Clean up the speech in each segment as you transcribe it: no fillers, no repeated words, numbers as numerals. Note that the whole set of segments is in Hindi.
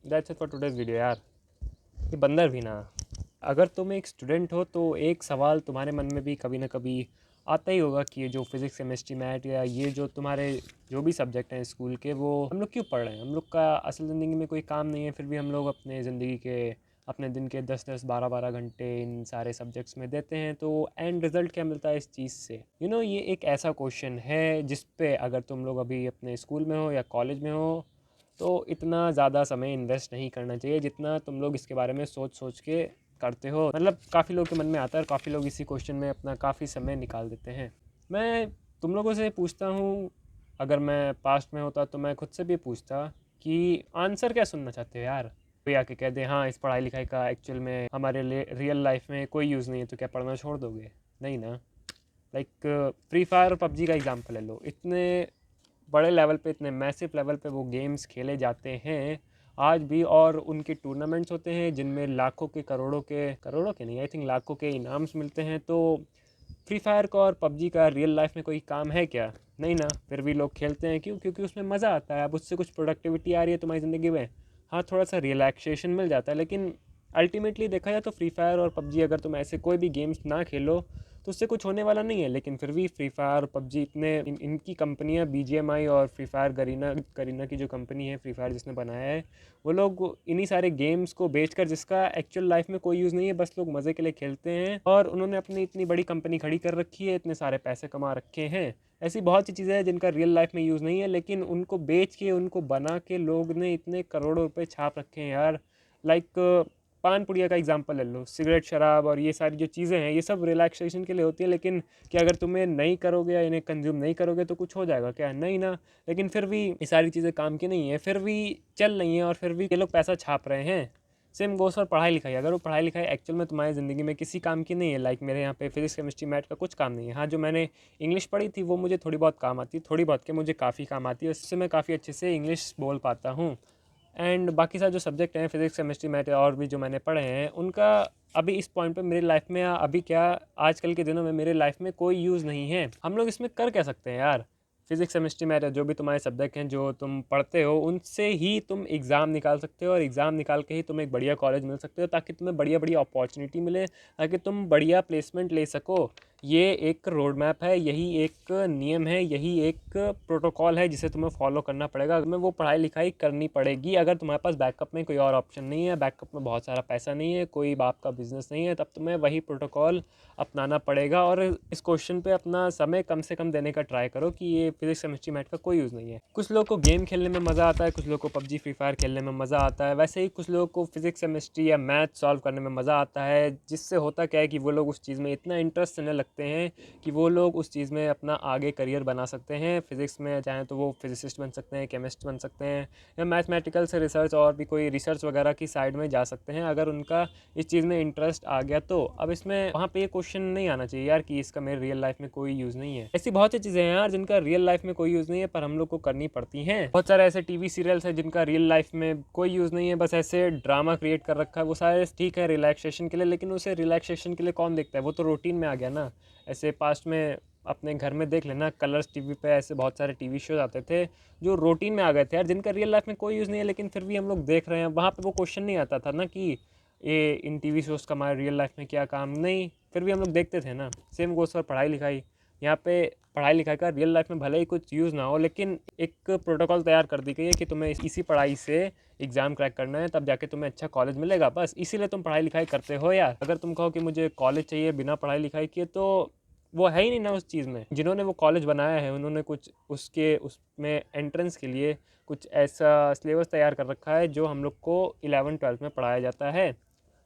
That's it for today's video यार। ये बंदर भी ना। अगर तुम एक स्टूडेंट हो तो एक सवाल तुम्हारे मन में भी कभी ना कभी आता ही होगा कि ये जो फिज़िक्स केमिस्ट्री मैथ या ये जो तुम्हारे जो भी सब्जेक्ट हैं स्कूल के, वो हम लोग क्यों पढ़ रहे हैं। हम लोग का असल ज़िंदगी में कोई काम नहीं है, फिर भी हम लोग अपने ज़िंदगी के अपने दिन के 10-10 12-12 घंटे इन सारे सब्जेक्ट्स में देते हैं, तो एंड रिज़ल्ट क्या मिलता है इस चीज़ से। ये एक ऐसा क्वेश्चन है जिस पे अगर तुम लोग अभी अपने स्कूल में हो या कॉलेज में हो तो इतना ज़्यादा समय इन्वेस्ट नहीं करना चाहिए जितना तुम लोग इसके बारे में सोच सोच के करते हो। मतलब काफ़ी लोगों के मन में आता है और काफ़ी लोग इसी क्वेश्चन में अपना काफ़ी समय निकाल देते हैं। मैं तुम लोगों से पूछता हूँ, अगर मैं पास्ट में होता तो मैं खुद से भी पूछता कि आंसर क्या सुनना चाहते हो यार। कोई आके कह दे हाँ इस पढ़ाई लिखाई का एक्चुअल में हमारे रियल लाइफ में कोई यूज़ नहीं है, तो क्या पढ़ना छोड़ दोगे? नहीं ना। लाइक फ्री फायर और पबजी का एग्जाम्पल ले लो। इतने बड़े लेवल पे, इतने मैसिव लेवल पे वो गेम्स खेले जाते हैं आज भी, और उनके टूर्नामेंट्स होते हैं जिनमें लाखों के करोड़ों के नहीं, आई थिंक लाखों के इनाम्स मिलते हैं। तो फ्री फायर का और पबजी का रियल लाइफ में कोई काम है क्या? नहीं ना। फिर भी लोग खेलते हैं, क्यों? क्योंकि उसमें मज़ा आता है। अब उससे कुछ प्रोडक्टिविटी आ रही है तुम्हारी ज़िंदगी में, हाँ थोड़ा सा रिलैक्सेशन मिल जाता है, लेकिन अल्टीमेटली देखा जाए तो फ्री फायर और पबजी अगर तुम ऐसे कोई भी गेम्स ना खेलो तो उससे कुछ होने वाला नहीं है। लेकिन फिर भी फ्री फायर पबजी इतने इनकी कंपनियां BGMI और फ्री फायर गरीना करीना की जो कंपनी है फ्री फायर जिसने बनाया है, वो लोग इन्हीं सारे गेम्स को बेचकर, जिसका एक्चुअल लाइफ में कोई यूज़ नहीं है, बस लोग मज़े के लिए खेलते हैं, और उन्होंने अपनी इतनी बड़ी कंपनी खड़ी कर रखी है, इतने सारे पैसे कमा रखे हैं। ऐसी बहुत सी चीज़ें हैं जिनका रियल लाइफ में यूज़ नहीं है, लेकिन उनको बेच के, उनको बना के लोग ने इतने करोड़ों रुपए छाप रखे हैं यार। लाइक पान पुड़िया का एग्जांपल ले लो, सिगरेट शराब और ये सारी जो चीज़ें हैं ये सब रिलैक्सेशन के लिए होती है, लेकिन क्या अगर तुम्हें नहीं करोगे या इन्हें कंज्यूम नहीं करोगे तो कुछ हो जाएगा क्या? नहीं ना। लेकिन फिर भी ये सारी चीज़ें काम की नहीं है, फिर भी चल रही हैं, और फिर भी ये लोग पैसा छाप रहे हैं। सेम गोस फॉर पढ़ाई लिखाई। अगर वो पढ़ाई लिखाई एक्चुअल में तुम्हारी ज़िंदगी में किसी काम की नहीं है, लाइक मेरे यहाँ पे फिजिक्स केमिस्ट्री मैथ का कुछ काम नहीं है। हाँ, जो मैंने इंग्लिश पढ़ी थी वो मुझे थोड़ी बहुत काम आती है, थोड़ी बहुत के मुझे काफ़ी काम आती है, उससे मैं काफ़ी अच्छे से इंग्लिश बोल पाता हूँ। एंड बाकी सारे जो सब्जेक्ट हैं फिजिक्स केमिस्ट्री मैथ और भी जो मैंने पढ़े हैं, उनका अभी इस पॉइंट पे मेरी लाइफ में, या अभी क्या आजकल के दिनों में मेरे लाइफ में कोई यूज़ नहीं है। हम लोग इसमें कर क्या सकते हैं यार? फिजिक्स केमिस्ट्री मैथ जो भी तुम्हारे सब्जेक्ट हैं जो तुम पढ़ते हो, उनसे ही तुम एग्ज़ाम निकाल सकते हो, और एग्ज़ाम निकाल के ही तुम एक बढ़िया कॉलेज मिल सकते हो, ताकि तुम्हें बढ़िया बढ़िया अपॉर्चुनिटी मिले, ताकि तुम बढ़िया प्लेसमेंट ले सको। ये एक रोड मैप है, यही एक नियम है, यही एक प्रोटोकॉल है जिसे तुम्हें फॉलो करना पड़ेगा। तुम्हें वो पढ़ाई लिखाई करनी पड़ेगी। अगर तुम्हारे पास बैकअप में कोई और ऑप्शन नहीं है, बैकअप में बहुत सारा पैसा नहीं है, कोई बाप का बिजनेस नहीं है, तब तुम्हें वही प्रोटोकॉल अपनाना पड़ेगा। और इस क्वेश्चन पे अपना समय कम से कम देने का ट्राई करो कि ये फिजिक्स केमिस्ट्री मैथ का कोई यूज़ नहीं है। कुछ लोग को गेम खेलने में मज़ा आता है, कुछ लोग को पबजी फ्री फायर खेलने में मज़ा आता है, वैसे ही कुछ लोगों को फिजिक्स केमिस्ट्री या मैथ सॉल्व करने में मज़ा आता है, जिससे होता क्या है कि वो लोग उस चीज़ में इतना इंटरेस्ट लेने लगते हैं कि वो लोग उस चीज़ में अपना आगे करियर बना सकते हैं। फिज़िक्स में चाहें तो वो फिजिसिस्ट बन सकते हैं, केमिस्ट बन सकते हैं, या मैथमेटिकल से रिसर्च और भी कोई रिसर्च वगैरह की साइड में जा सकते हैं, अगर उनका इस चीज़ में इंटरेस्ट आ गया तो। अब इसमें वहाँ पे ये क्वेश्चन नहीं आना चाहिए यार कि इसका मेरे रियल लाइफ में कोई यूज़ नहीं है। ऐसी बहुत सी चीज़ें हैं यार जिनका रियल लाइफ में कोई यूज़ नहीं है, पर हम लोग को करनी पड़ती हैं। बहुत सारे ऐसे टीवी सीरियल्स हैं जिनका रियल लाइफ में कोई यूज़ नहीं है, बस ऐसे ड्रामा क्रिएट कर रखा है। वो सारे ठीक है रिलैक्सेशन के लिए, लेकिन उसे रिलैक्सेशन के लिए कौन देखता है? वो तो रूटीन में आ गया ना। ऐसे पास्ट में अपने घर में देख लेना, कलर्स टीवी पे ऐसे बहुत सारे टीवी शोज आते थे जो रूटीन में आ गए थे यार, जिनका रियल लाइफ में कोई यूज़ नहीं है, लेकिन फिर भी हम लोग देख रहे हैं। वहाँ पे वो क्वेश्चन नहीं आता था ना कि ये इन टीवी शोज़ का हमारे रियल लाइफ में क्या काम, नहीं, फिर भी हम लोग देखते थे ना। सेम गोज़ फॉर पढ़ाई लिखाई। यहाँ पे पढ़ाई लिखाई का रियल लाइफ में भले ही कुछ यूज़ ना हो, लेकिन एक प्रोटोकॉल तैयार कर दी गई है कि तुम्हें इसी पढ़ाई से एग्ज़ाम क्रैक करना है, तब जाके तुम्हें अच्छा कॉलेज मिलेगा। बस इसीलिए तुम पढ़ाई लिखाई करते हो यार। अगर तुम कहो कि मुझे कॉलेज चाहिए बिना पढ़ाई लिखाई किए, तो वो है ही नहीं ना उस चीज़ में। जिन्होंने वो कॉलेज बनाया है उन्होंने कुछ उसमें एंट्रेंस के लिए कुछ ऐसा सिलेबस तैयार कर रखा है जो हम लोग को 11वीं 12वीं में पढ़ाया जाता है।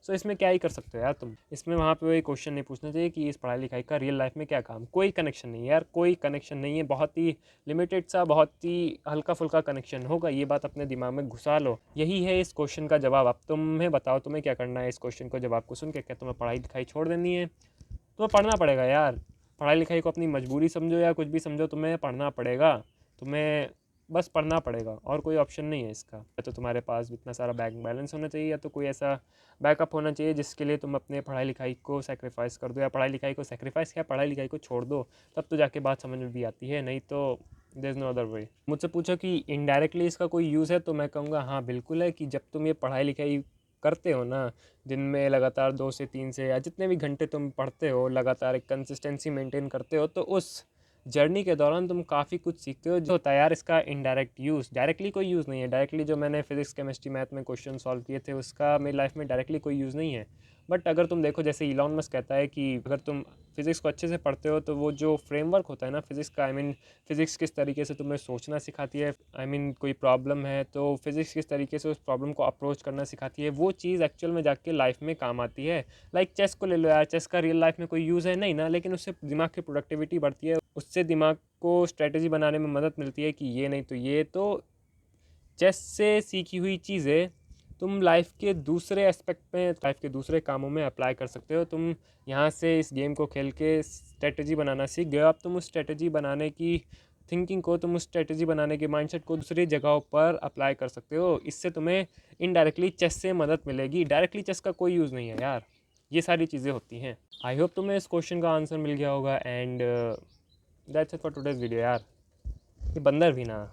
सो इसमें क्या ही कर सकते हो यार तुम। इसमें वहाँ पे वही क्वेश्चन नहीं पूछना चाहिए कि इस पढ़ाई लिखाई का रियल लाइफ में क्या काम। कोई कनेक्शन नहीं है यार, कोई कनेक्शन नहीं है। बहुत ही लिमिटेड सा, बहुत ही हल्का फुल्का कनेक्शन होगा। ये बात अपने दिमाग में घुसा लो। यही है इस क्वेश्चन का जवाब। अब तुम्हें बताओ तुम्हें क्या करना है इस क्वेश्चन को जवाब को सुन के। क्या तुम्हें पढ़ाई लिखाई छोड़ देनी है? तुम्हें पढ़ना पड़ेगा यार। पढ़ाई लिखाई को अपनी मजबूरी समझो या कुछ भी समझो, तुम्हें पढ़ना पड़ेगा। तुम्हें बस पढ़ना पड़ेगा, और कोई ऑप्शन नहीं है इसका। या तो तुम्हारे पास इतना सारा बैंक बैलेंस होना चाहिए, या तो कोई ऐसा बैकअप होना चाहिए जिसके लिए तुम अपने पढ़ाई लिखाई को सेक्रीफाइस कर दो, या पढ़ाई लिखाई को सेक्रीफाइस क्या, पढ़ाई लिखाई को छोड़ दो, तब तो जाके बात समझ में भी आती है। नहीं तो there is no other way. मुझसे पूछो कि इनडायरेक्टली इसका कोई यूज़ है, तो मैं कहूँगा हाँ बिल्कुल है। कि जब तुम ये पढ़ाई लिखाई करते हो ना, दिन में लगातार 2 से 3 से या जितने भी घंटे तुम पढ़ते हो, लगातार एक कंसिस्टेंसी मेंटेन करते हो, तो उस जर्नी के दौरान तुम काफ़ी कुछ सीखते हो जो होता है यार। इसका इनडायरेक्ट यूज़, डायरेक्टली कोई यूज़ नहीं है। डायरेक्टली जो मैंने फिजिक्स केमिस्ट्री मैथ में क्वेश्चन सॉल्व किए थे, उसका मेरी लाइफ में डायरेक्टली कोई यूज़ नहीं है। बट अगर तुम देखो, जैसे इलॉन मस्क कहता है कि अगर तुम फिज़िक्स को अच्छे से पढ़ते हो, तो वो जो फ्रेमवर्क होता है ना फिज़िक्स का, आई मीन फ़िज़िक्स किस तरीके से तुम्हें सोचना सिखाती है, आई मीन कोई प्रॉब्लम है तो फिज़िक्स किस तरीके से उस प्रॉब्लम को अप्रोच करना सिखाती है, वो चीज़ एक्चुअल में जाके लाइफ में काम आती है। लाइक चेस को ले लो यार, चेस का रियल लाइफ में कोई यूज़ है नहीं ना, लेकिन उससे दिमाग की प्रोडक्टिविटी बढ़ती है, उससे दिमाग को स्ट्रेटजी बनाने में मदद मिलती है कि ये नहीं तो ये। तो चेस से सीखी हुई चीज़ें तुम लाइफ के दूसरे एस्पेक्ट में, लाइफ के दूसरे कामों में अप्लाई कर सकते हो। तुम यहाँ से इस गेम को खेल के स्ट्रेटजी बनाना सीख गए हो, अब तुम उस स्ट्रेटजी बनाने की थिंकिंग को, तुम उस स्ट्रेटजी बनाने के माइंडसेट को दूसरी जगहों पर अप्लाई कर सकते हो। इससे तुम्हें इनडायरेक्टली चेस से मदद मिलेगी, डायरेक्टली चेस का कोई यूज़ नहीं है यार। ये सारी चीज़ें होती हैं। आई होप तुम्हें इस क्वेश्चन का आंसर मिल गया होगा। And that's it for today's video यार। ये बंदर भी ना